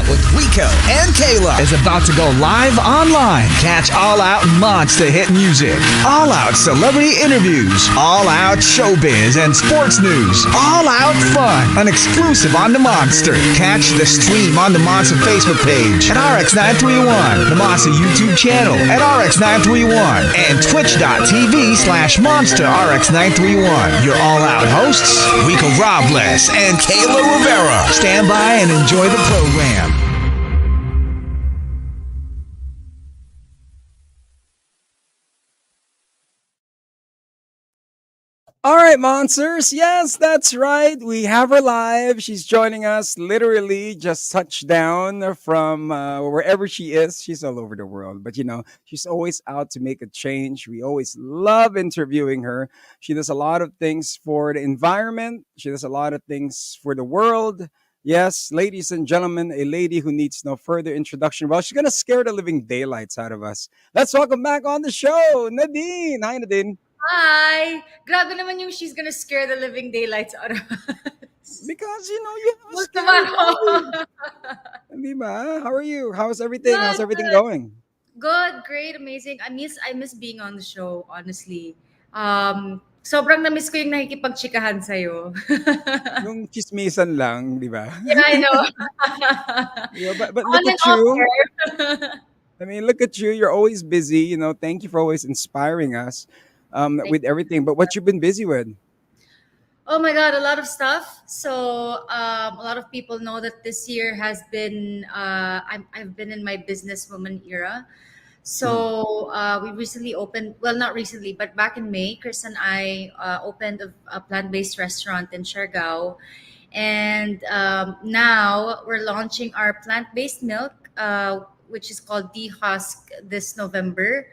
with Rico and Kayla is about to go live online. Catch All Out Monster hit music, All Out celebrity interviews, All Out showbiz and sports news, All Out fun, an exclusive on the Monster. Catch the stream on the Monster Facebook page at RX931, the Monster YouTube channel at RX931, and twitch.tv/Monster RX931. Your All Out hosts, Rico Robles and Kayla Rivera. Stand by and enjoy the program. All right, monsters. Yes, that's right. We have her live. She's joining us literally just touched down from wherever she is. She's all over the world, but she's always out to make a change. We always love interviewing her. She does a lot of things for the environment, she does a lot of things for the world. Yes, ladies and gentlemen, a lady who needs no further introduction. Well, she's going to scare the living daylights out of us. Let's welcome back on the show, Nadine. Hi, Nadine. Hi! Grabe naman yung she's gonna scare the living daylights out of us. Because, you have a Gusto scary ba ako? body. Di ba? How are you? How's everything? How's everything Good. going? Good, great, amazing. I miss being on the show, honestly. Sobrang na-miss ko yung nakikipagchikahan sa'yo. Yung chismisan lang, di ba? Yeah, I know. Yeah, but On look and at off you. air. I mean, look at you. You're always busy. Thank you for always inspiring us with everything. But what you've been busy with? Oh my God, a lot of stuff. So a lot of people know that this year has been, I've been in my businesswoman era. So we recently opened, well, not recently, but back in May, Chris and I opened a plant-based restaurant in Siargao. And now we're launching our plant-based milk, which is called Dehusk this November.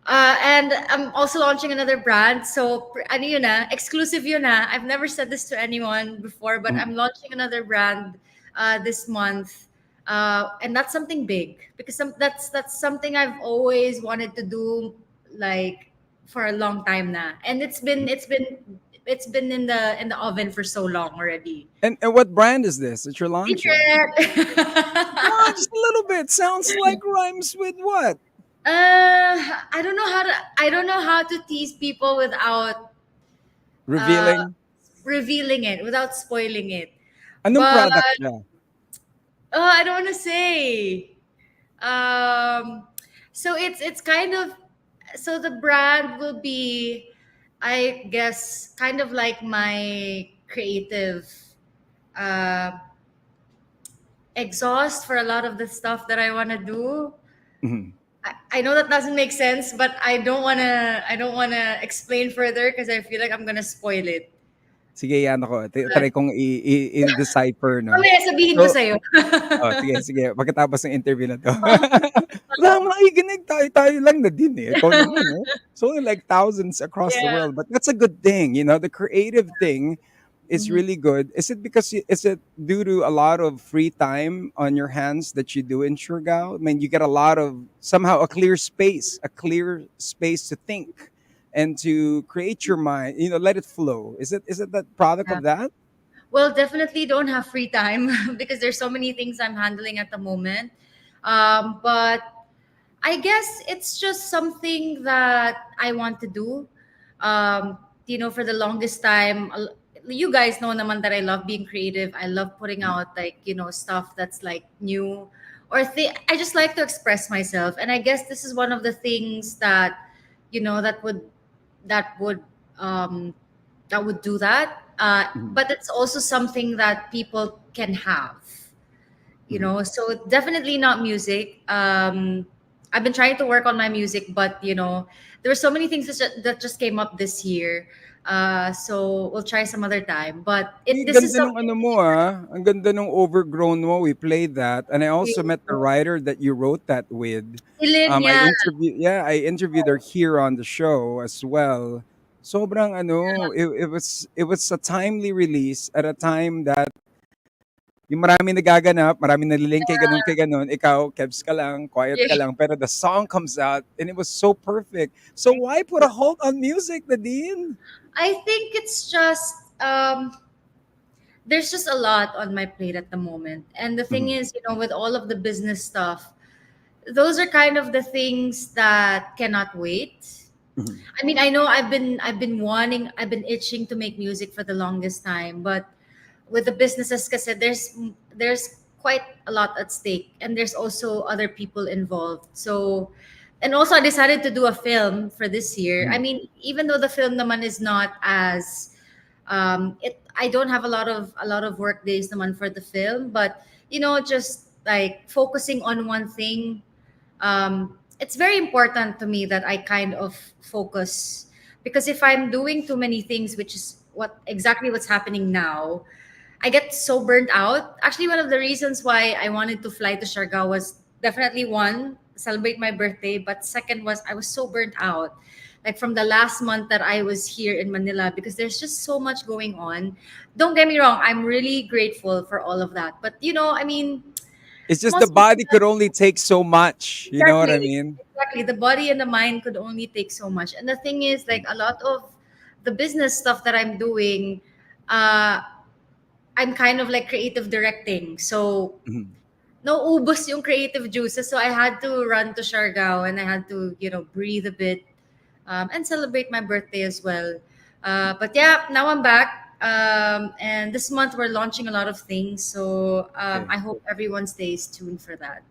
And I'm also launching another brand. So, ano yun na, exclusive yun na. I've never said this to anyone before, but I'm launching another brand this month. And that's something big because that's something I've always wanted to do, like for a long time now. And it's been in the oven for so long already. And what brand is this that you're launching? Secret. Oh, just a little bit. Sounds like rhymes with what? I don't know how to tease people without Revealing? it, without spoiling it. Anong But product siya? I don't want to say. So it's kind of, so the brand will be, I guess, kind of like my creative exhaust for a lot of the stuff that I want to do. Mhm. I know that doesn't make sense, but I don't wanna explain further because I feel like I'm gonna spoil it. Sige, yan ako. Try kong i-decipher, no? Mamaya sabihin ko sa'yo. Sige. Pagkatapos ng interview na to. Wala mo nakikinig. Tayo lang na din eh. Ikaw naman, eh. It's only like thousands across the world. But that's a good thing. The creative thing is really good. Is it due to a lot of free time on your hands that you do in Siargao? I mean, you get somehow a clear space to think and to create your mind, let it flow. Is it that product of that? Well, definitely don't have free time because there's so many things I'm handling at the moment. But I guess it's just something that I want to do. For the longest time, you guys know naman that I love being creative. I love putting out stuff that's like new I just like to express myself. And I guess this is one of the things that, that would do that. But it's also something that people can have, so definitely not music. I've been trying to work on my music, but there were so many things that just came up this year. So we'll try some other time. But this is something. Ang ganda nung Overgrown mo. We played that, and I also met the writer that you wrote that with. I interviewed her here on the show as well. Sobrang it was a timely release at a time that yung maraming nagaganap, maraming nalilink kay ganun, ikaw, kebs ka lang, quiet ka lang, pero the song comes out and it was so perfect. So why put a hold on music, Nadine? I think it's just there's just a lot on my plate at the moment. And the thing Mhm, is, with all of the business stuff, those are kind of the things that cannot wait. mhm, I mean, I know I've been itching to make music for the longest time, but with the businesses, kasi there's quite a lot at stake, and there's also other people involved. So, and also I decided to do a film for this year. I mhm. mean, even though the film naman is not as I don't have a lot of work days naman for the film, but just like focusing on one thing, it's very important to me that I kind of focus, because if I'm doing too many things, which is what's happening now, I get so burnt out. Actually, one of the reasons why I wanted to fly to Siargao was definitely one, celebrate my birthday, but second was I was so burnt out. Like from the last month that I was here in Manila, because there's just so much going on. Don't get me wrong, I'm really grateful for all of that. But I mean, It's just the most people, body could only take so much. You know what I exactly, mean? exactly. The body and the mind could only take so much. And the thing is, like a lot of the business stuff that I'm doing, uh, I'm kind of like creative directing. So Mhm. no ubos yung creative juices. So I had to run to Siargao, and I had to, breathe a bit, and celebrate my birthday as well. But yeah, now I'm back. And this month we're launching a lot of things. So Okay. I hope everyone stays tuned for that.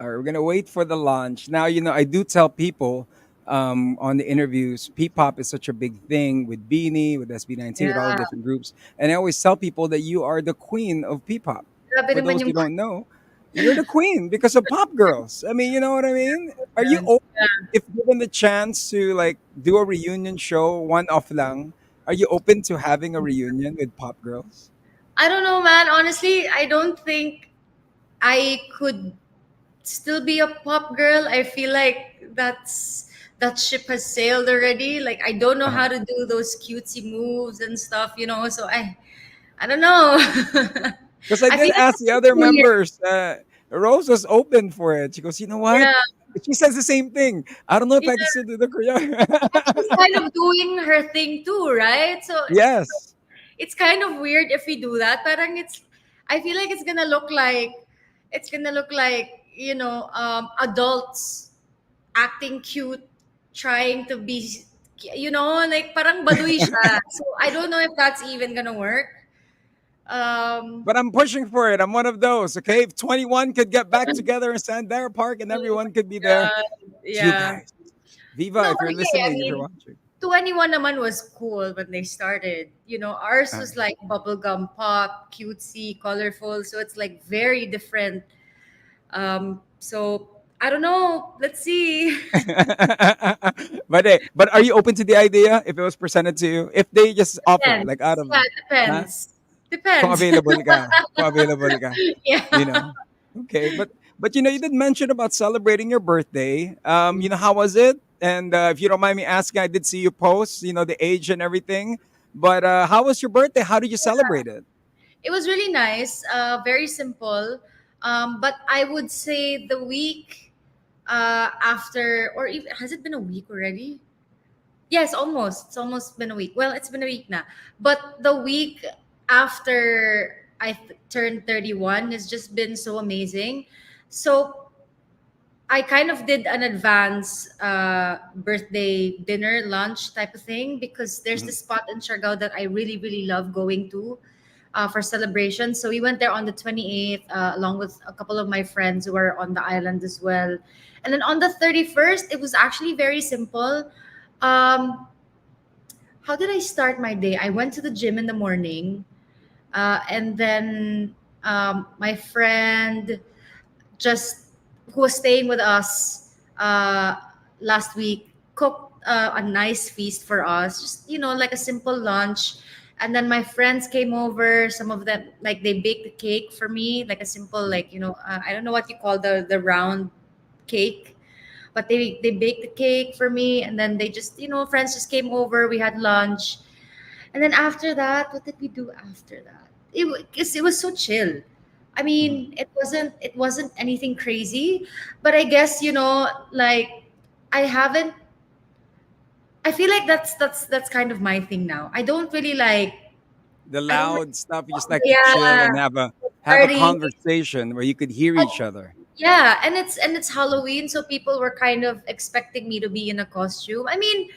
All right, we're gonna wait for the launch. Now, I do tell people on the interviews, P-pop is such a big thing with Beanie, with SB19, with all the Yeah. different groups, and I always tell people that you are the queen of P-pop. Grabe For naman those who yung don't know, you're the queen because of Pop Girls. I mean, you know what I mean? Are you yan. open if given the chance to like do a reunion show, one off lang? Are you open to having a reunion with Pop Girls? I don't know, man. Honestly, I don't think I could still be a pop girl. I feel like that ship has sailed already. Like I don't know how to do those cutesy moves and stuff, So I don't know. Because I I did feel like ask I'm the too other weird. members. Rose was open for it. She goes, you know what? Yeah, She says the same thing. I don't know if yeah. I can still do the And she's choreography. kind of doing her thing too, right? So Yes. it's kind of weird if we do that. Parang I feel like it's gonna look like adults acting cute, trying to be, like parang baduy siya. So I don't know if that's even gonna work. Um, But I'm pushing for it. I'm one of those. Okay. If 21 could get back together in Sandera Park and oh everyone could be my there, God, it's you yeah. guys. Viva, No, if but you're okay, I listening, if you're mean, watching. 21 naman was cool when they started. Ours Uh, was like bubblegum pop, cutesy, colorful. So it's like very different. So I don't know. Let's see. but are you open to the idea if it was presented to you? If they just offer, like out Depends. of, Yeah, it huh? depends. Kung Depends. available ka. Kung available ka. You Yeah. know. Okay, but you did mention about celebrating your birthday. How was it? And if you don't mind me asking, I did see you post, the age and everything. But how was your birthday? How did you celebrate it? It was really nice, very simple. But I would say the week after, or even, has it been a week already? Yes, almost. It's almost been a week. Well, it's been a week now. But the week after I turned 31 has just been so amazing. So I kind of did an advance birthday dinner, lunch type of thing, because there's Mhm. this spot in Siargao that I really, really love going to for celebration. So we went there on the 28th, along with a couple of my friends who were on the island as well. And then on the 31st, it was actually very simple. Um, how did I start my day? I went to the gym in the morning, and then my friend just who was staying with us last week cooked a nice feast for us, just like a simple lunch. And then my friends came over, some of them, like, they baked a cake for me, like a simple, like, I don't know what you call the round cake, but they baked the cake for me. And then they just, friends just came over, we had lunch. And then after that, what did we do after that? It was so chill. I Mhm. mean, it wasn't anything crazy, but I guess, like, I haven't. I feel like that's kind of my thing now. I don't really like The I don't like. loud stuff. You just like to chill Yeah, and have a party. conversation where you could hear each other. Yeah, and it's Halloween, so people were kind of expecting me to be in a costume. I mean,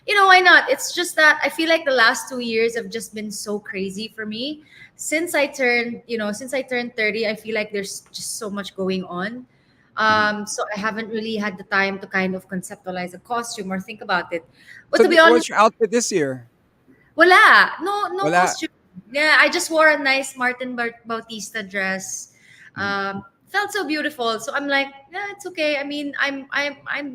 why not? It's just that I feel like the last 2 years have just been so crazy for me. Since I turned 30, I feel like there's just so much going on. Mhm. So I haven't really had the time to kind of conceptualize a costume or think about it. But So, to be honest, what's your outfit this year? wala. No Wala. costume. Yeah, I just wore a nice Martin Bautista dress. Mhm. Felt so beautiful. So I'm like, yeah, it's okay. I mean, I'm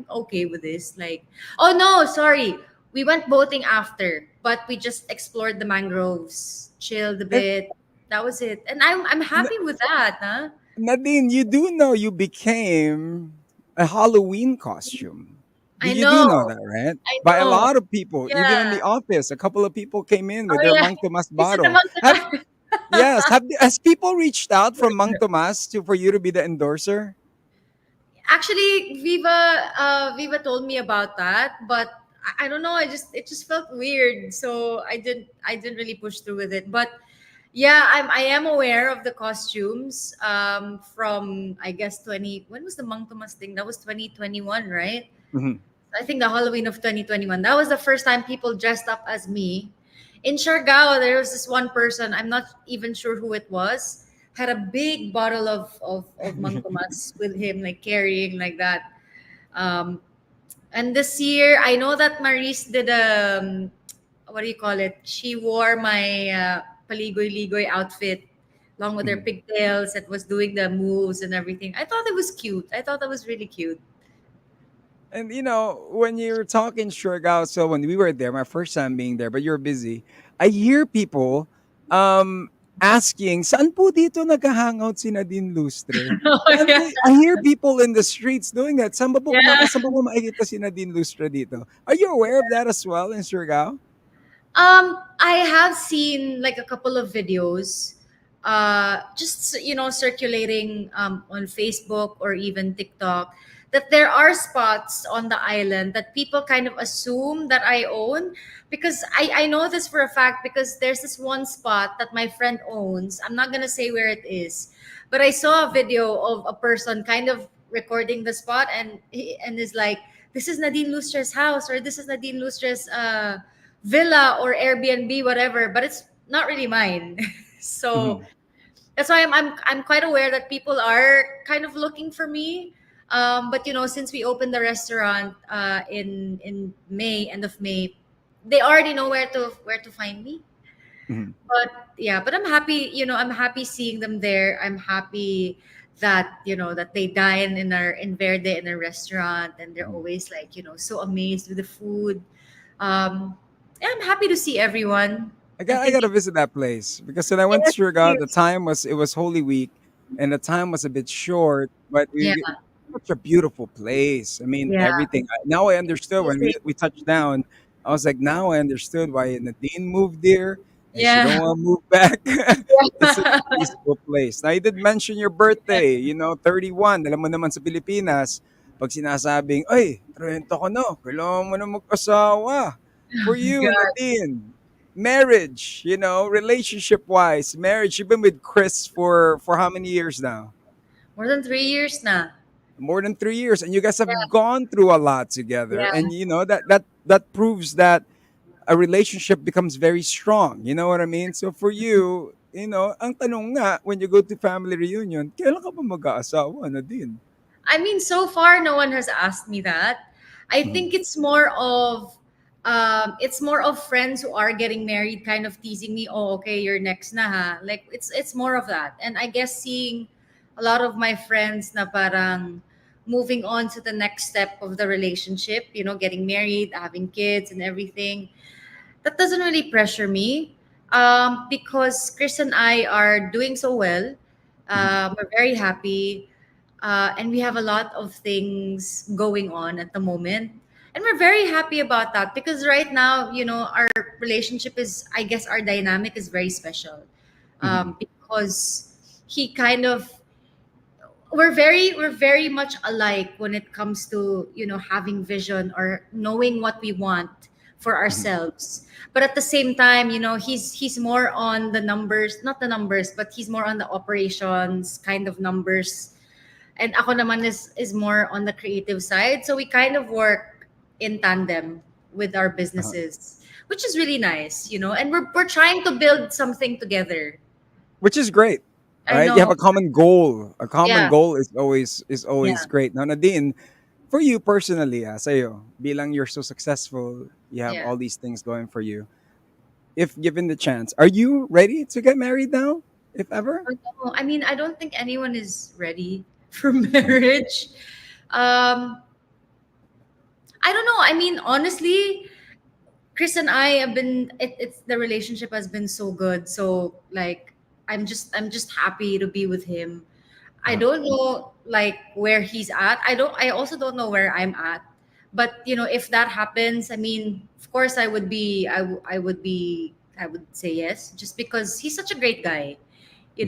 okay with this. Like, oh no, sorry. We went boating after, but we just explored the mangroves, chilled a And bit. That was it. And I'm N- happy with that, huh? Nadine, you do know you became a Halloween costume. I You do know. know that, right? I By a know. lot of people, even in Yeah. the office, a couple of people came in with Oh their yeah. Mang Tomas Is it the bottle. Have month? Yes, has people reached out from Mang Tomas to for you to be the endorser? Actually, Viva told me about that, but I don't know. It just felt weird, so I didn't really push through with it. But yeah, I am aware of the costumes. From I guess 20. When was the Mang Tomas thing? That was 2021, right? Mhm. I think the Halloween of 2021. That was the first time people dressed up as me. In Siargao, there was this one person, I'm not even sure who it was, had a big bottle of Mang Tomas with him, like carrying like that. Um, and this year, I know that Maris did what do you call it? She wore my paligoy-ligoy outfit along with her Mhm. pigtails that was doing the moves and everything. I thought it was cute. I thought that was really cute. And when you were talking Siargao, so when we were there, my first time being there, but you're busy, I hear people um asking, saan po dito naghahangout si Nadine Lustre? Oh, And yeah. I hear people in the streets doing that. Yeah. Saan po ko makikita si Nadine Lustre dito? Are you aware of that as well in Siargao? I have seen like a couple of videos, just circulating on Facebook or even TikTok, that there are spots on the island that people kind of assume that I own, because I know this for a fact because there's this one spot that my friend owns. I'm not gonna say where it is, but I saw a video of a person kind of recording the spot, and is like, "This is Nadine Lustre's house," or "This is Nadine Lustre's villa or Airbnb, whatever, but it's not really mine." So Mhm. that's why I'm quite aware that people are kind of looking for me. But since we opened the restaurant in May, end of May, they already know where to find me. Mhm. But yeah, but I'm happy. I'm happy seeing them there. I'm happy that that they dine in Verde in a restaurant, and they're Mhm. always like so amazed with the food. Yeah, I'm happy to see everyone. I I think gotta visit that place because when I went to yes, Siargao, the please. time was it was Holy Week, and the time was a bit short. But Yeah, such a beautiful place. I mean, yeah. everything. Now I understood when Amazing. we touched down. I was like, now I understood why Nadine moved there, and she don't Yeah. want to move back. It's such a Yeah. peaceful place. Now you did mention your birthday. 31. Alam mo naman sa Pilipinas, pag sinasabing, ay, 30 ko no, kailangan mo na mag-asawa. For you, God, Nadine, marriage, relationship wise, marriage. You've been with Chris for how many years now? more than 3 years now. More than 3 years, and you guys have Yeah, gone through a lot together. yeah. And that proves that a relationship becomes very strong. You know what I mean? So for you, ang tanong nga when you go to family reunion, kailan ka ba mag-aasawa, Nadine? I mean, so far, no one has asked me that. I Mhm. think it's more of friends who are getting married, kind of teasing me. Oh, okay, you're next na ha. Like it's more of that, and I guess seeing a lot of my friends na parang moving on to the next step of the relationship. Getting married, having kids, and everything. That doesn't really pressure me, because Chris and I are doing so well. Mhm. We're very happy, and we have a lot of things going on at the moment. And we're very happy about that because right now, our relationship is, I guess, our dynamic is very special, Mhm. because he kind of we're very much alike when it comes to having vision or knowing what we want for Mhm. ourselves. But at the same time, he's more on the numbers, not the numbers, but he's more on the operations kind of numbers. And ako naman is more on the creative side. So we kind of work in tandem with our Uh-huh. businesses, which is really nice, and we're trying to build something together. Which is great, I right? You have know. a common goal. A common Yeah. goal is always Yeah. great. Now, Nadine, for you personally, sa'yo, bilang you're so successful, you have Yeah. all these things going for you. If given the chance, are you ready to get married now? If ever? But no, I mean, I don't think anyone is ready for marriage. Um, I don't know. I mean, honestly, Chris and I have been it's the relationship has been so good. So like I'm just happy to be with him. I Uh-huh. don't know like where he's at. I also don't know where I'm at. But if that happens, I mean, of course I would say yes just because he's such a great guy. Mhm.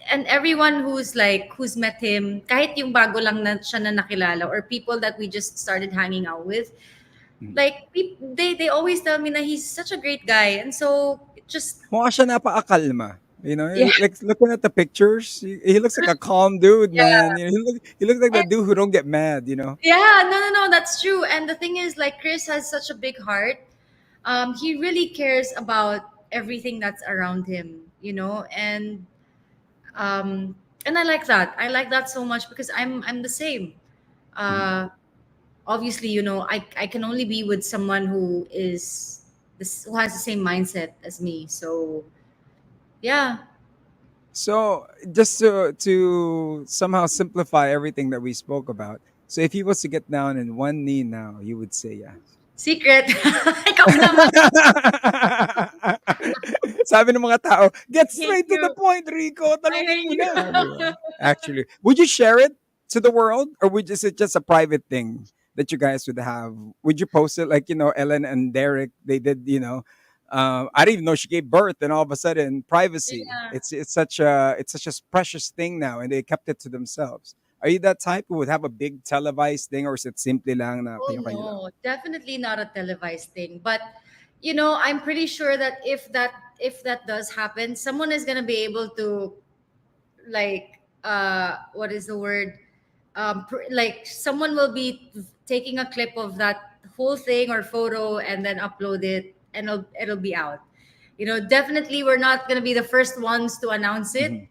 And everyone who's met him, kahit yung bago lang na siya na nakilala or people that we just started hanging out with, Mhm. like they always tell me that he's such a great guy, and so it just Mukha siya napakakalma. yeah. Like looking at the pictures, he looks like a calm dude, Yeah. man. He looks like And that dude who don't get mad. yeah, no, no, no, that's true. And the thing is, like, Chris has such a big heart. He really cares about everything that's around him, um, and I like that. I like that so much because I'm the same. Mhm. Uh, Obviously, I can only be with someone who has the same mindset as me. So yeah. So just to somehow simplify everything that we spoke about. So if he was to get down in one knee now, you would say yes. Secret. Ikaw naman. Sabi ng mga tao, get Thank straight to the you. point, Rico. I Tanungin hate mo you. na. Di ba? Actually, would you share it to the world, or is it just a private thing that you guys would have? Would you post it like Ellen and Derek? They did. I didn't even know she gave birth, and all of a sudden, privacy. Yeah. It's such a precious thing now, and they kept it to themselves. Are you that type who would have a big televised thing, or is it simply lang na Oh kayo-kayo lang? no, definitely not a televised thing. But I'm pretty sure that if that does happen, someone is gonna be able to, like, what is the word? Like, someone will be taking a clip of that whole thing or photo and then upload it, and it'll be out. Definitely we're not gonna be the first ones to announce it. Mhm.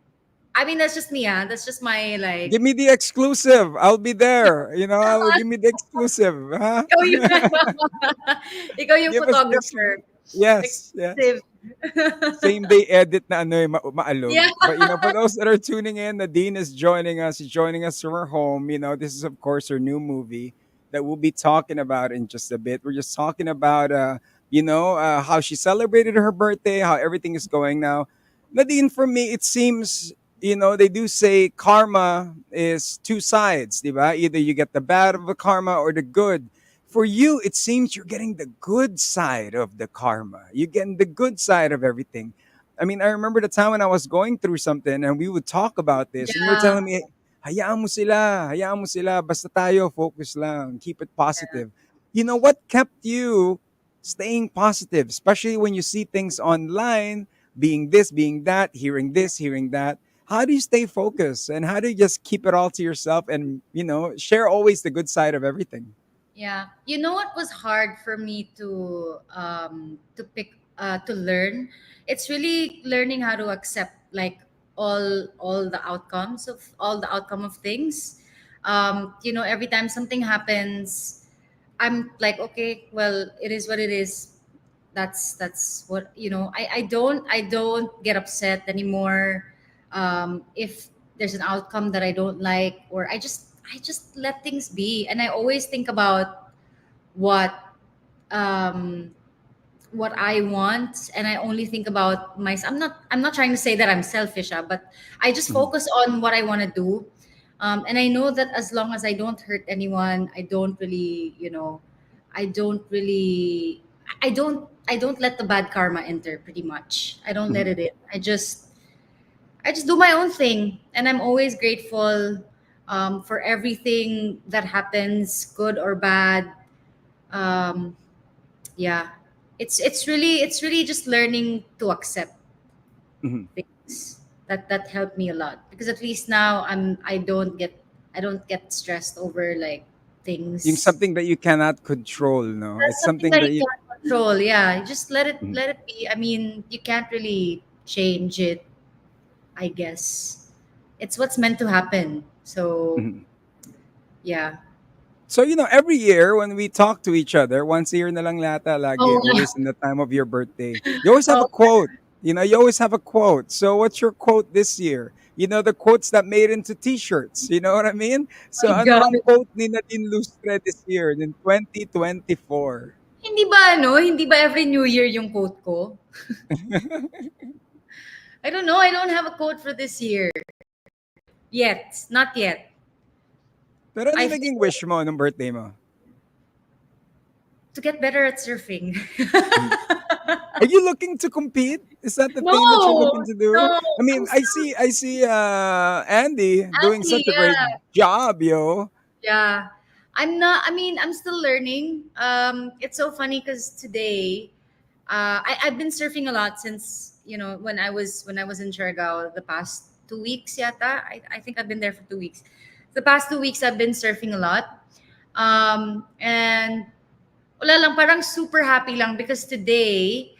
I mean, that's just me. That's just my, Give like. me the exclusive. I'll be there. Give me the exclusive. Huh? Ikaw yung ikaw yung Give us the photographer. yes, yes. Exclusive. Same day edit na ano maalog. Yeah. But for those that are tuning in, Nadine is joining us. She's joining us from her home. This is of course her new movie that we'll be talking about in just a bit. We're just talking about how she celebrated her birthday, how everything is going now. Nadine, for me, it seems they do say karma is two sides, diba? Either you get the bad of the karma or the good. For you, it seems you're getting the good side of the karma. You're getting the good side of everything. I mean, I remember the time when I was going through something and we would talk about this and you were Yeah. telling me, hayaan mo sila, basta tayo, focus lang, keep it positive. What kept you staying positive, especially when you see things online, being this, being that, hearing this, hearing that? How do you stay focused and how do you just keep it all to yourself and, share always the good side of everything? Yeah. You know what was hard for me to learn? It's really learning how to accept, like, all the outcome of things. Every time something happens, I'm like, okay, well, it is what it is. That's what, I don't get upset anymore. If there's an outcome that I don't like, or I just let things be, and I always think about what um what I want, and I only think about myself. I'm not trying to say that I'm selfish, but I just Mhm. focus on what I want to do. And I know that as long as I don't hurt anyone, I don't really I don't let the bad karma enter, pretty much. I don't let Mhm. it in. I just do my own thing, and I'm always grateful for everything that happens, good or bad. Um, Yeah, it's really just learning to accept Mhm. things. That helped me a lot, because at least now I don't get stressed over like Yung things. something that you cannot control, no? That's It's something something that you that you. can't control. Yeah, just let it Mhm. let it be. I mean, you can't really change it. I guess it's what's meant to happen. So Mhm. yeah. So, every year when we talk to each other, once a year na lang lata lagi, Oh yeah. always in the time of your birthday, you always have a Oh quote. You always have a quote. So, what's your quote this year? The quotes that made into t-shirts. You know what I mean? So, my ano God. ang quote ni Nadine Lustre this year in 2024? Hindi ba every New Year yung quote ko? I don't know. I don't have a quote for this year yet. Not yet. Pero ano I yung naging feel wish mo nung birthday mo? to get better at surfing. Mhm. Are you looking to compete? Is that the thing that you're No, looking to do? no. I mean, I'm I still see I see Andy doing Andy. such a great Yeah, job, yo. yeah. I'm not. I mean, I'm still learning. It's so funny because today, I've been surfing a lot since when I was in Siargao the past 2 weeks. Yata, I think I've been there for 2 weeks. The past 2 weeks, I've been surfing a lot. And wala lang, parang super happy lang because today,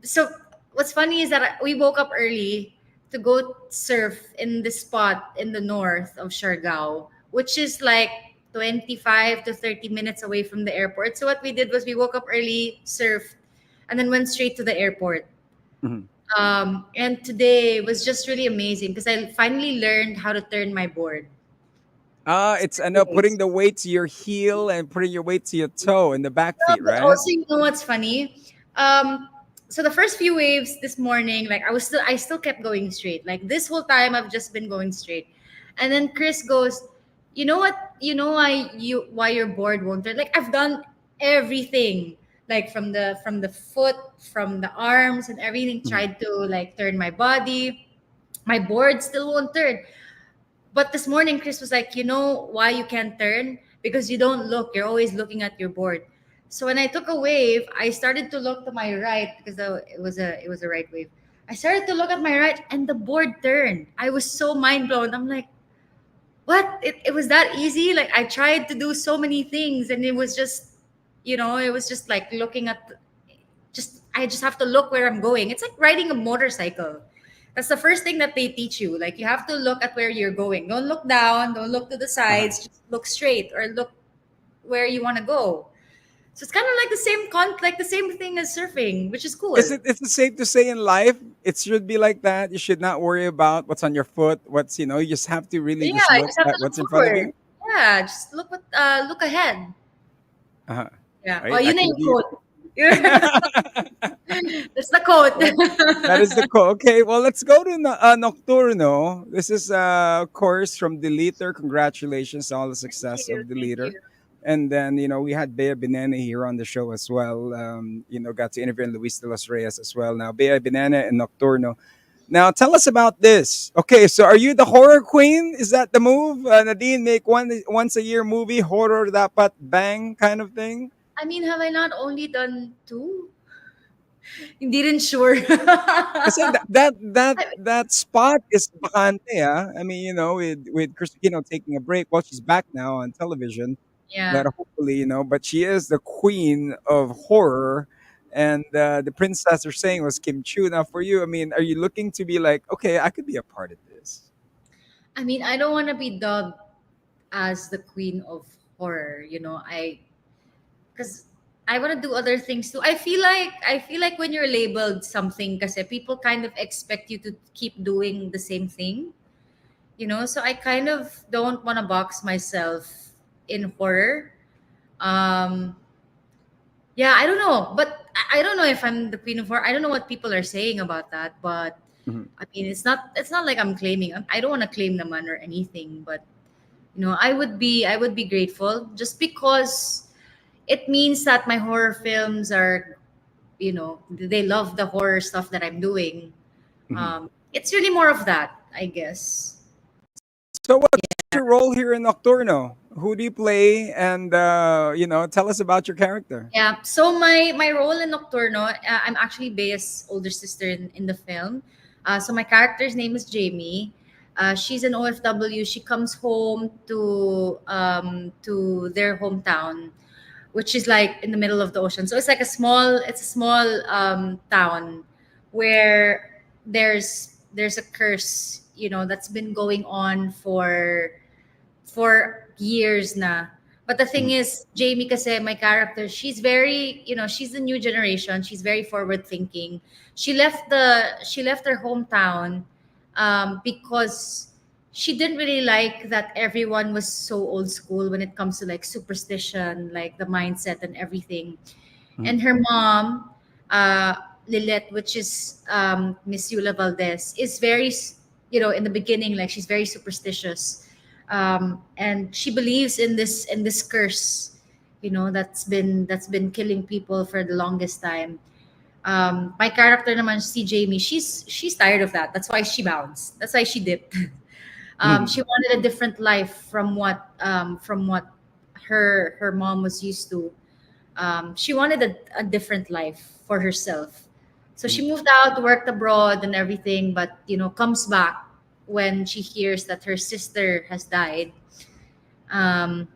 so what's funny is that we woke up early to go surf in the spot in the north of Siargao, which is like 25 to 30 minutes away from the airport. So what we did was we woke up early, surfed, and then went straight to the airport. Mhm. And today was just really amazing because I finally learned how to turn my board. It's I know putting the weight to your heel and putting your weight to your toe in the back No, feet, but right? also, you know what's funny? Um, so the first few waves this morning, like I still kept going straight. Like this whole time, I've just been going straight. And then Chris goes, "You know what? You know why your board won't turn? Like I've done everything, like from the foot, from the arms, and everything. Mhm. Tried to like turn my body. My board still won't turn. But this morning, Chris was like, you know why you can't turn? Because you don't look. You're always looking at your board. So when I took a wave, I started to look to my right because it was a right wave. I started to look at my right, and the board turned. I was so mind blown. I'm like, what? It was that easy? Like I tried to do so many things, and it was just like looking at just I just have to look where I'm going. It's like riding a motorcycle. That's the first thing that they teach you. Like you have to look at where you're going. Don't look down, don't look to the Uh-huh. sides, just look straight or look where you want to go. So it's kind of like the same thing as surfing, which is Is cool. it safe to say in life it should be like that? You should not worry about what's on your foot. You just have to really Yeah, just you look just have to at look what's in front of forward. you. Yeah, just look ahead. Uh-huh. Yeah. Oh, Right? you That know can your be. quote. That's the quote. Well, that is the code. Okay, well, let's go to Nocturno. This is of course from Deleter. Congratulations on all the Thank success you. of Thank Deleter. you. And then we had Bea Banana here on the show as well. Got to interview Luis de los Reyes as well. Now Bea Banana and Nocturno. Now tell us about this. Okay, so are you the horror queen? Is that the move? Nadine, make once a year movie horror dapat bang kind of thing. I mean, have I not only done two? Hindi rin sure. Kasi that spot is bakante, ah. I mean, with Christina taking a break. Well, she's back now on television, Yeah. but hopefully, but she is the queen of horror. And the princess are saying was Kim Chu. Now, for you, I mean, are you looking to be like, okay, I could be a part of this? I mean, I don't want to be dubbed as the queen of horror, because I want to do other things too. I feel like when you're labeled something, kasi people kind of expect you to keep doing the same thing. So I kind of don't want to box myself in horror. Um, yeah, I don't know, but I don't know if I'm the queen of horror. I don't know what people are saying about that, but Mhm. I mean, it's not like I'm claiming. I don't want to claim the man or anything, but I would be grateful just because it means that my horror films they love the horror stuff that I'm doing. Mhm. It's really more of that, I guess. So, what's your role here in Nocturno? Who do you play? And tell us about your character. Yeah. So my role in Nocturno, I'm actually Bea's older sister in the film. So my character's name is Jamie. She's an OFW. She comes home to their hometown, which is like in the middle of the ocean. So it's a small town where there's a curse, that's been going on for years na. But the thing Mm, is, Jamie kasi, my character, she's very, she's the new generation. She's very forward thinking. She left her hometown because she didn't really like that everyone was so old school when it comes to like superstition, like the mindset and everything. mm, And her mom, uh, Lilette, which is Miss Yula Valdez, is very, in the beginning, like she's very superstitious, and she believes in this curse, that's been killing people for the longest time. My character naman, si Jamie, she's tired of that. That's why she bounced. That's why she dipped. mm, She wanted a different life from what her mom was used to. She wanted a different life for herself. So mm. she moved out, worked abroad and everything, but comes back when she hears that her sister has died. Um,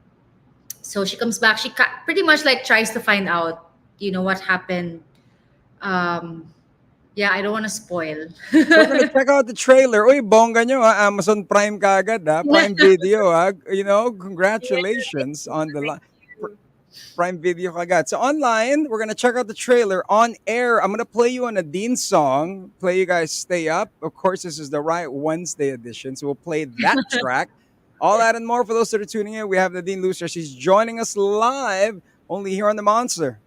so she comes back. She pretty much like tries to find out, what happened. Um, yeah, I don't want to spoil. So we're gonna check out the trailer. Uy, bongga nyo ha. Amazon Prime kaagad ha. Prime Video ha. Congratulations on the Prime Video kagad. So online, we're gonna check out the trailer. On air, I'm gonna play you a Nadine song. Play you guys stay up. Of course, this is the right Wednesday edition, so we'll play that track. All that and more for those that are tuning in. We have Nadine Lustre. She's joining us live only here on the Monster.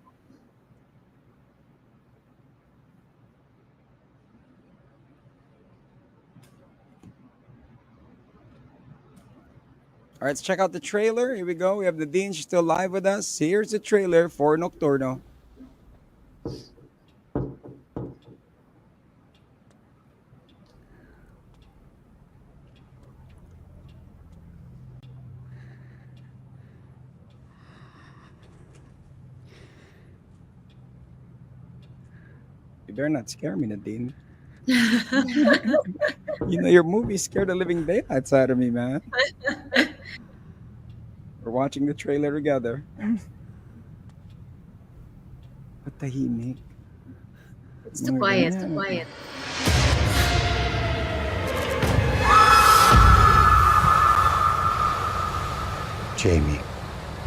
All right, let's check out the trailer. Here we go. We have Nadine. She's still live with us. Here's the trailer for Nocturno. You better not scare me, Nadine. Your movie scared the living daylights out of me, man. We're watching the trailer together. Patahimik. It's too quiet, too quiet. Jamie,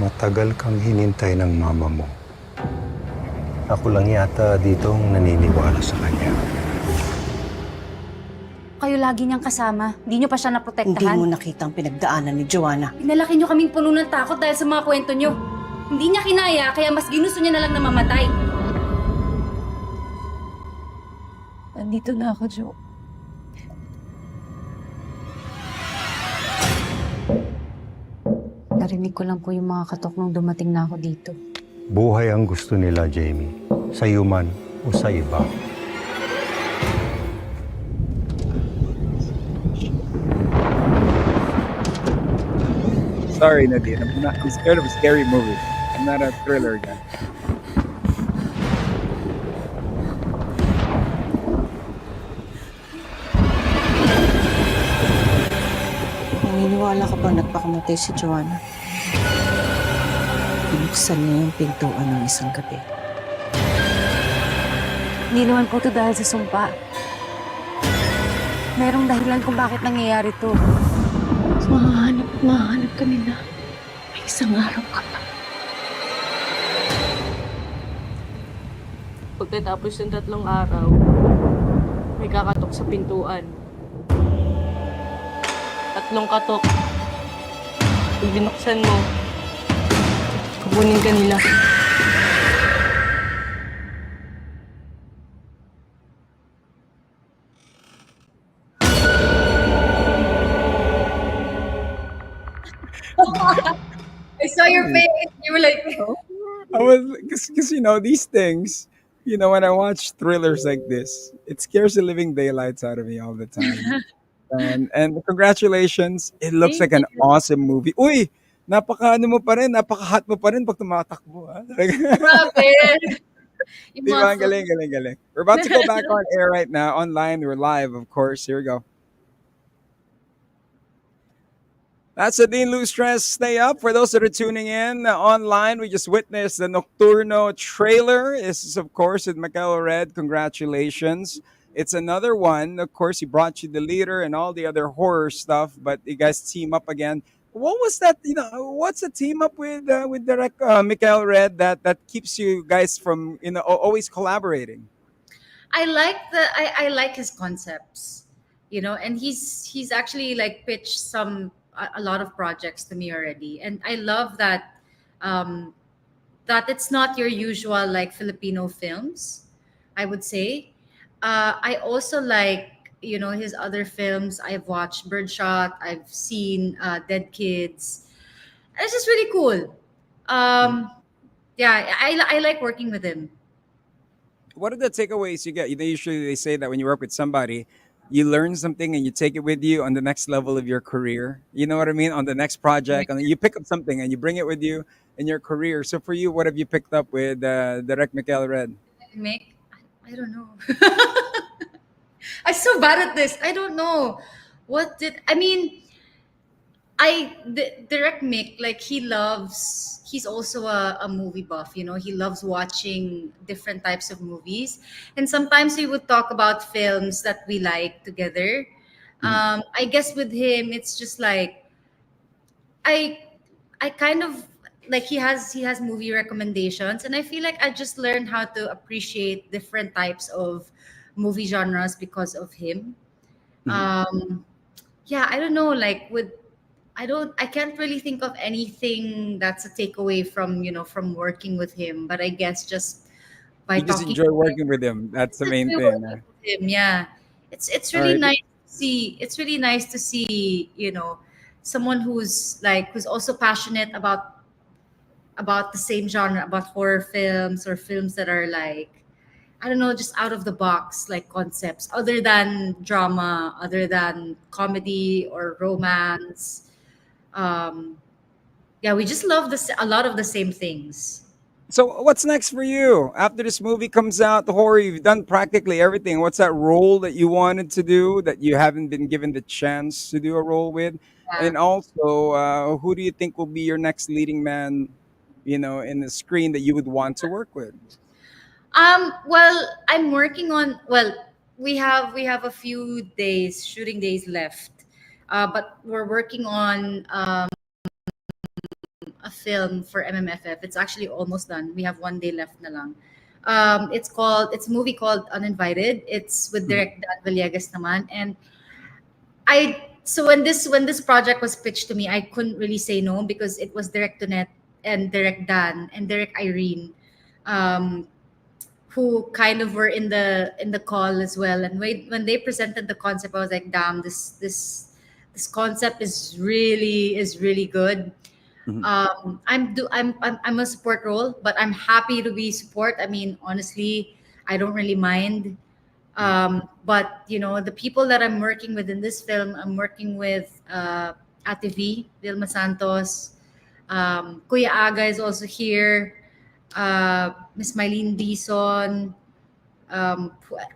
matagal kang hinintay ng mama mo. Ako lang yata dito ang naniniwala sa kanya. Kayo lagi niyang kasama. Hindi niyo pa siya Hindi naprotektahan. mo nakita ang pinagdaanan ni Joanna. Pinalaki niyo kaming puno ng takot dahil sa mga kwento niyo. Hindi niya kinaya, kaya mas ginusto niya na lang na mamatay. Nandito na ako, Jo. Narinig ko lang po yung mga katok nung dumating na ako dito. Buhay ang gusto nila, Jamie. Sa iyo man o sa iba. Sorry, Nadine. I'm scared of a scary movie. I'm not a thriller guy. Naniniwala ka bang nagpakamatay si Joanna? Binuksan niya yung pintuan ng isang gabi. Hindi naman po ito dahil sa sumpa. Merong dahilan kung bakit nangyayari to. Mahanap ka nila. May isang araw ka pa. Pagkatapos ng 3 araw, may kakatok sa pintuan. 3 katok. Pag binuksan mo, kukunin ka nila. I saw your face. You were like, I was, because these things, when I watch thrillers like this, it scares the living daylights out of me all the time. And congratulations, it looks thank like an you. awesome movie. Uy, Napaka ano mo pa rin, napaka-hot mo pa rin pag tumatakbo, ah. Grabe. Yung Di mga ba? Ang food. galing, galing, galing. We're about to go back on air right now, online. We're live, of course. Here we go. That's Nadine Lustre. Stay up. For those that are tuning in online, we just witnessed the Nocturno trailer. This is, of course, with Michael Red. Congratulations. It's another one. Of course, he brought you the leader and all the other horror stuff, but you guys team up again. What was that? What's the team up with Direct Michael Red that keeps you guys from always collaborating? I like his concepts, and he's actually like pitched a lot of projects to me already, and I love um, that it's not your usual like Filipino films. I would say. I also like his other films. I've watched Birdshot. I've seen Dead Kids. It's just really cool. Um, yeah, I like working with him. What are the takeaways you get? Usually they say that when you work with somebody, you learn something and you take it with you on the next level of your career. You know what I mean? On the next project, and you pick up something and you bring it with you in your career. So for you, what have you picked up with Direct Michael Red? Make I don't know. I'm so bad at this. I don't know. What did I mean? Direct Mick, like he's also a movie buff, he loves watching different types of movies. And sometimes we would talk about films that we like together. Mhm. I guess with him, it's just like I I kind of like he has movie recommendations, and I feel like I just learned how to appreciate different types of movie genres because of him. Mhm. Um, yeah, I don't know, like with I can't really think of anything that's a takeaway from working with him, but I guess just by You just talking enjoy to him, working with him. That's the just main by thing. working with him, yeah. It's All really right. nice to see. It's really nice to see, someone who's also passionate about the same genre, about horror films or films that are like, I don't know, just out of the box, like concepts, other than drama, other than comedy or romance. Um, yeah, we just love a lot of the same things. So what's next for you after this movie comes out? The horror, you've done practically everything. What's that role that you wanted to do that you haven't been given the chance to do a role with? Yeah. And also, who do you think will be your next leading man? In the screen that you would want to work with. Well, I'm working on. Well, we have a few days, shooting days left, but we're working on a film for MMFF. It's actually almost done. We have one day left na lang. It's a movie called Uninvited. It's with Mhm. Direct Dan Villegas naman, and when this project was pitched to me, I couldn't really say no because it was Direct Net and Direct Dan and Direct Irene, um, who kind of were in the call as well. And when they presented the concept, I was like, damn, this concept is really good. Mhm. I'm a support role, but I'm happy to be support. I mean, honestly, I don't really mind. Mhm. But the people that I'm working with in this film, I'm working with Ate V, Vilma Santos, Kuya Aga is also here, Miss Mylene Dison.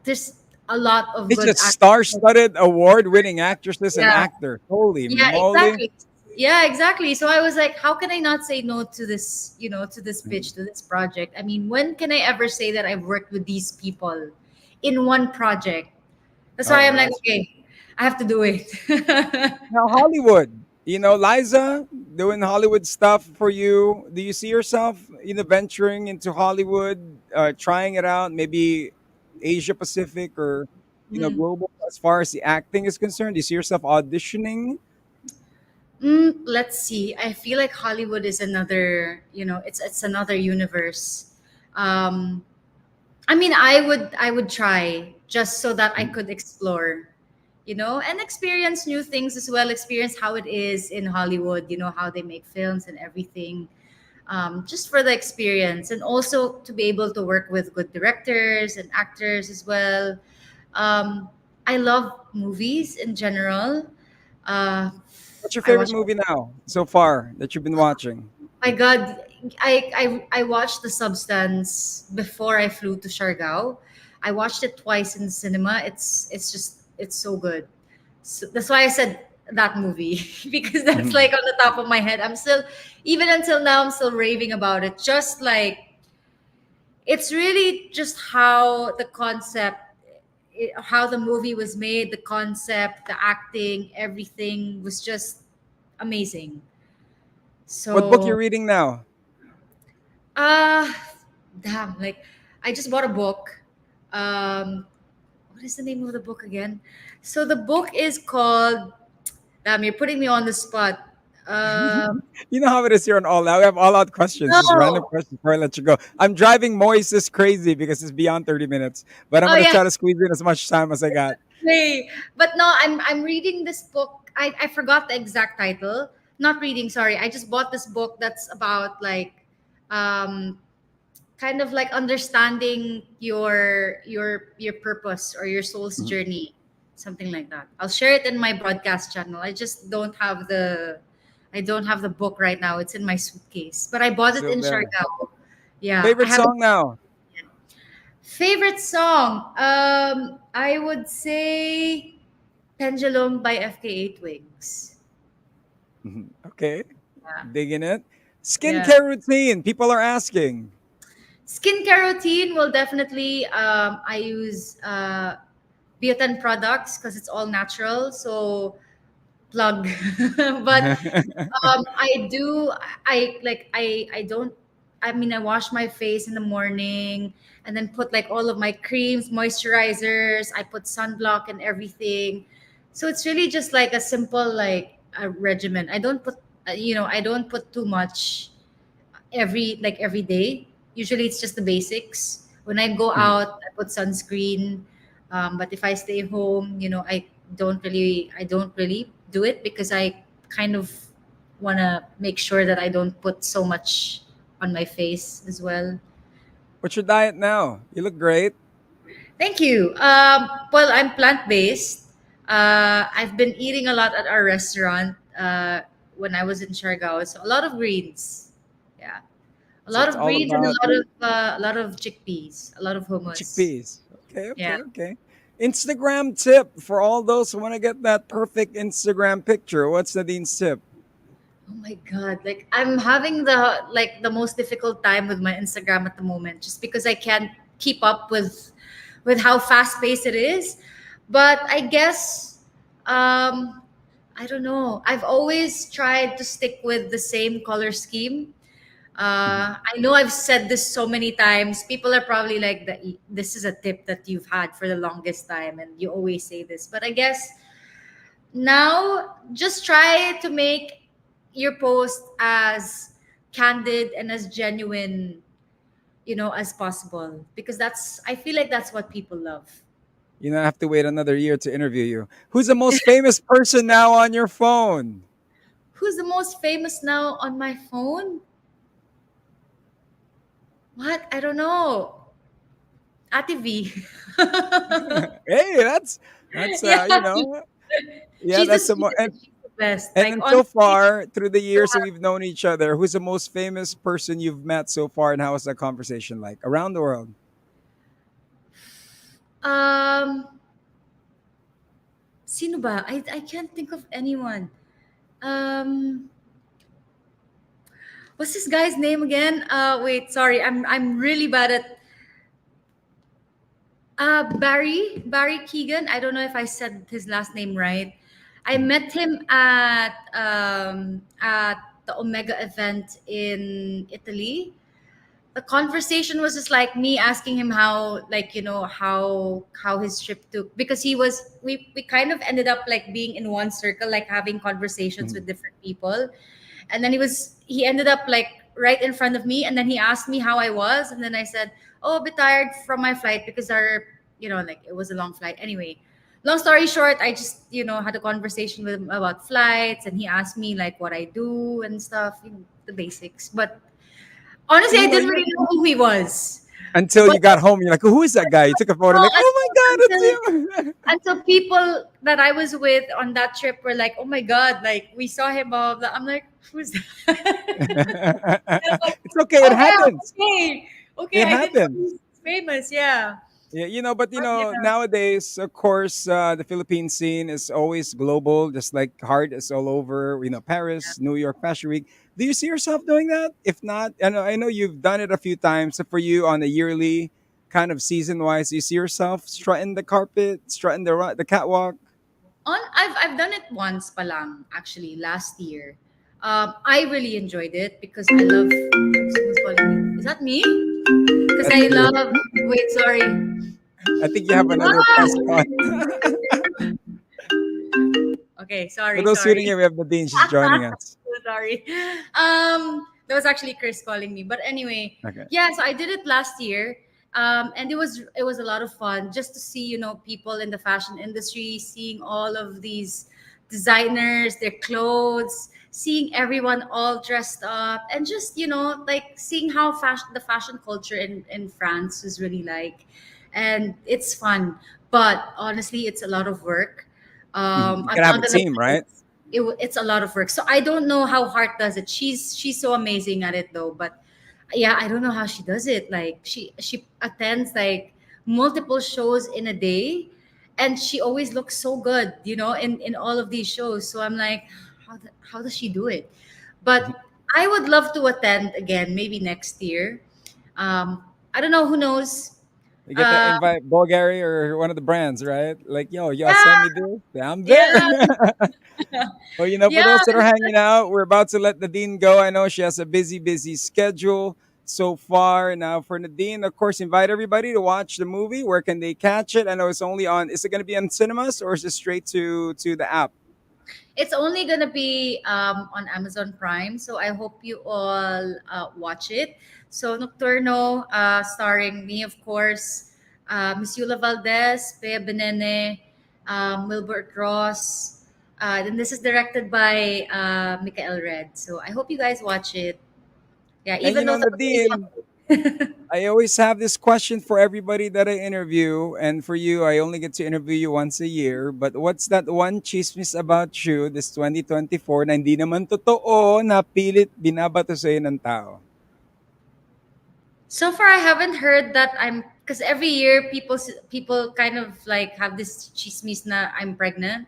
There's a lot of It's good just actors. star-studded, award-winning actresses and Yeah, actors. Holy yeah, moly! exactly. Yeah, exactly. So I was like, how can I not say no to this pitch, to this project? I mean, when can I ever say that I've worked with these people in one project? That's why Oh, I'm like, that's okay, I have to do it. now Hollywood. Liza doing Hollywood stuff for you. Do you see yourself, venturing into Hollywood, trying it out? Maybe Asia Pacific or Mm. global as far as the acting is concerned. Do you see yourself auditioning? Let's see. I feel like Hollywood is another, it's another universe. Um, I mean, I would try just so that I could explore, and experience new things as well. Experience how it is in Hollywood. How they make films and everything. Just for the experience, and also to be able to work with good directors and actors as well. Um, I love movies in general. Uh, What's your I favorite watch. movie now so far that you've been watching? My God, I watched The Substance before I flew to Siargao. I watched it twice in the cinema. It's so good. So that's why I said that movie because that's Mhm. like on the top of my head. I'm still, even until now, I'm still raving about it. Just like it's really just how the concept, how the movie was made, the concept, the acting, everything was just amazing. What book you're So reading now? Uh damn, like I just bought a book. What is the name of the book again? So the book is called, damn, you're putting me on the spot. Um You know how it is here on All Out. We have all out questions, just random no. questions before I let you go. I'm driving Moise is crazy because it's beyond 30 minutes, but I'm Oh gonna yeah, try to squeeze in as much time as I got. hey. But no, I'm reading this book. I forgot the exact title. Not reading, sorry. I just bought this book that's about like um kind of like understanding your purpose or your soul's Mhm. journey, something like that. I'll share it in my broadcast channel. I don't have the book right now. It's in my suitcase, but I bought it Still in there. Siargao. Yeah, I Favorite haven't. song now? Favorite song, I would say Pendulum by FKA Twigs. Okay, Yeah. digging it. Yeah. Skincare routine. People are asking. Skincare routine will definitely, I use Biotin products because it's all natural. So plug. But I do, I don't, I mean, I wash my face in the morning and then put like all of my creams, moisturizers. I put sunblock and everything. So it's really just like a simple, like a regimen. I don't put, I don't put too much every day. Usually it's just the basics. When I go Mhm. out, I put sunscreen. But if I stay home, I don't really do it because I kind of want to make sure that I don't put so much on my face as well. What's your diet now? You look great. Thank you. Well, I'm plant based. I've been eating a lot at our restaurant when I was in Siargao, so a lot of greens. Yeah. A So lot it's of all greens and about a lot of chickpeas, a lot of hummus. chickpeas. Okay, Yeah. okay, okay. Instagram tip for all those who want to get that perfect Instagram picture. What's Nadine's tip? Oh my god, like I'm having the most difficult time with my Instagram at the moment just because I can't keep up with how fast paced it is. But I guess I don't know. I've always tried to stick with the same color scheme. Mhm. I know I've said this so many times. People are probably like, this is a tip that you've had for the longest time, and you always say this. But I guess now just try to make your post as candid and as genuine, as possible. Because I feel like that's what people love. You know, I have to wait another year to interview you. Who's the most famous person now on your phone? Who's the most famous now on my phone? What? I don't know. Ate V. Hey, that's Yeah. yeah, She's the that's the more. sweetest. She's the best. And Like then so honestly, far through the years that we've known each other, who's the most famous person you've met so far, and how was that conversation like around the world? um, sino ba? I can't think of anyone. Um, what's this guy's name again? Wait, sorry, I'm really bad at Barry Keegan. I don't know if I said his last name right. I Mhm. met him at the Omega event in Italy. The conversation was just like me asking him how, like, how his trip took, because we kind of ended up like being in one circle, like having conversations with Mhm. different people. And then he ended up like right in front of me, and then he asked me how I was, and then I said, oh, a bit tired from my flight because like it was a long flight. Anyway, long story short, I just had a conversation with him about flights, and he asked me like what I do and stuff, the basics. But honestly, I You know, didn't you're really know who he was. Until you But got home, you're like, who is that guy? You took a photo, no, like, oh my God, it's you. until people that I was with on that trip were like, "Oh my God!" Like we saw him. Blah, blah, blah. I'm like, "Who's that?" I'm like, It's okay. It "Oh yeah, happens. okay, okay." It I didn't know happens. he's famous. Yeah, Yeah, but but yeah. nowadays, of course, the Philippine scene is always global, just like Heart is all over, Paris, New York Fashion Week. Do you see yourself doing that? If not, I know you've done it a few times. So for you on a yearly kind of season wise, do you see yourself strutting the carpet, strutting the catwalk? I've done it once, palang actually last year. I really enjoyed it because I love. Someone's calling me. Is that me? Because That's I you. love. Wait, sorry. I think you have another Ah! press con. Okay, For sorry, those tuning sorry. in, we have Nadine. She's joining us. So sorry. That was actually Chris calling me. But anyway, Okay. yeah. So I did it last year, and it was a lot of fun just to see people in the fashion industry, seeing all of these designers, their clothes, seeing everyone all dressed up, and just like seeing how the fashion culture in France is really like, and it's fun. But honestly, it's a lot of work. Mhm. You I'm can have not a gonna team, right? it's a lot of work. So I don't know how Hart does it. She's so amazing at it though. But yeah, I don't know how she does it. Like she attends like multiple shows in a day, and she always looks so good, in all of these shows. So I'm like, how does she do it? But I would love to attend again, maybe next year. I don't know. Who knows? You get to Uh, invite Bulgari or one of the brands, right? Like, yo, y'all yeah, send me this. Yeah, I'm there. yeah, Well, for yeah. those that are hanging out, we're about to let Nadine go. I know she has a busy, busy schedule so far. Now, for Nadine, of course, invite everybody to watch the movie. Where can they catch it? I know it's only on. Is it going to be on cinemas or is it straight to the app? It's only gonna be on Amazon Prime, so I hope you all watch it. So Nocturno, starring me, of course, Miss Yula Valdez, Bea Benene, Wilbert Ross. Then this is directed by Mikael Red. So I hope you guys watch it. Yeah, And even though the movie is Nadine, I always have this question for everybody that I interview, and for you, I only get to interview you once a year. But what's that one chismis about you this 2024 na hindi naman totoo na pilit binabato sa'yo ng tao? so far, I haven't heard that because every year people kind of like have this chismis na I'm pregnant.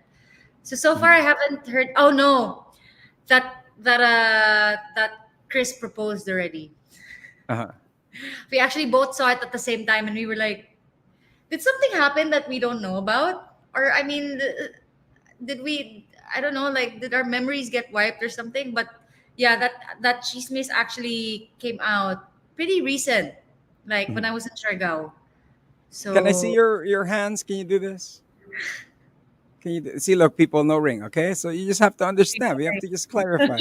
So far I haven't heard. Oh no, that Chris proposed already. Uh-huh. We actually both saw it at the same time, and we were like, "Did something happen that we don't know about?" Or I mean, did we? I don't know. Like, did our memories get wiped or something? But yeah, that chismis actually came out pretty recent, like when Mhm. I was in Siargao. Can I see So your hands? Can you do this? Can you see? Look, people, no ring. Okay, so you just have to understand. We have to just clarify.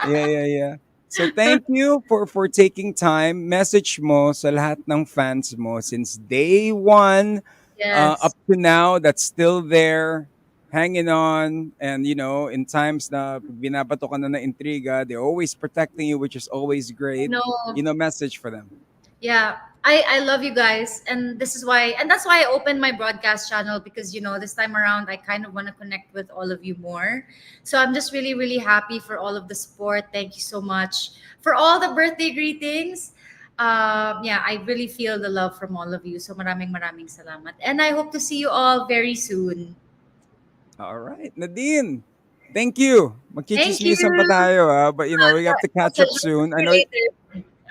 Yeah, yeah, yeah. So thank you for taking time. Message mo sa lahat ng fans mo since day one up yes, to now that's still there, hanging on. And, in times na binabato ka na na intriga, they're always protecting you, which is always I great. know. Message for them. Yeah, I love you guys, and that's why I opened my broadcast channel, because this time around I kind of want to connect with all of you more. So I'm just really really happy for all of the support. Thank you so much for all the birthday greetings. Yeah, I really feel the love from all of you. So maraming salamat, and I hope to see you all very soon. All right. Nadine, thank you. Thank you. Magchichismisan pa tayo, but, we have to catch up I'll soon. I see you know. later.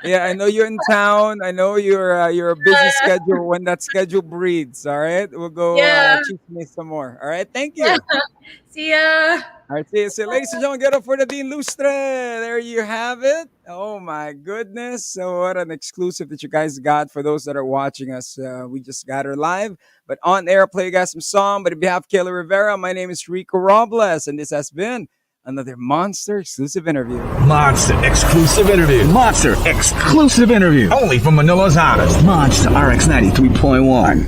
Yeah, I know you're in town. I know you're a busy schedule when that schedule breeds. All right, we'll go Yeah. chismis some more. All right, thank Yeah. you. See ya. All right, see you. So, ladies and gentlemen, get up for Nadine Lustre. There you have it. Oh my goodness! So what an exclusive that you guys got for those that are watching us. We just got her live, but on air, play you guys some song. But on behalf of Kayla Rivera, my name is Rico Robles, and this has been another Monster exclusive interview. Monster exclusive interview. Monster exclusive interview. Only from Manila's hottest. Monster RX 93.1.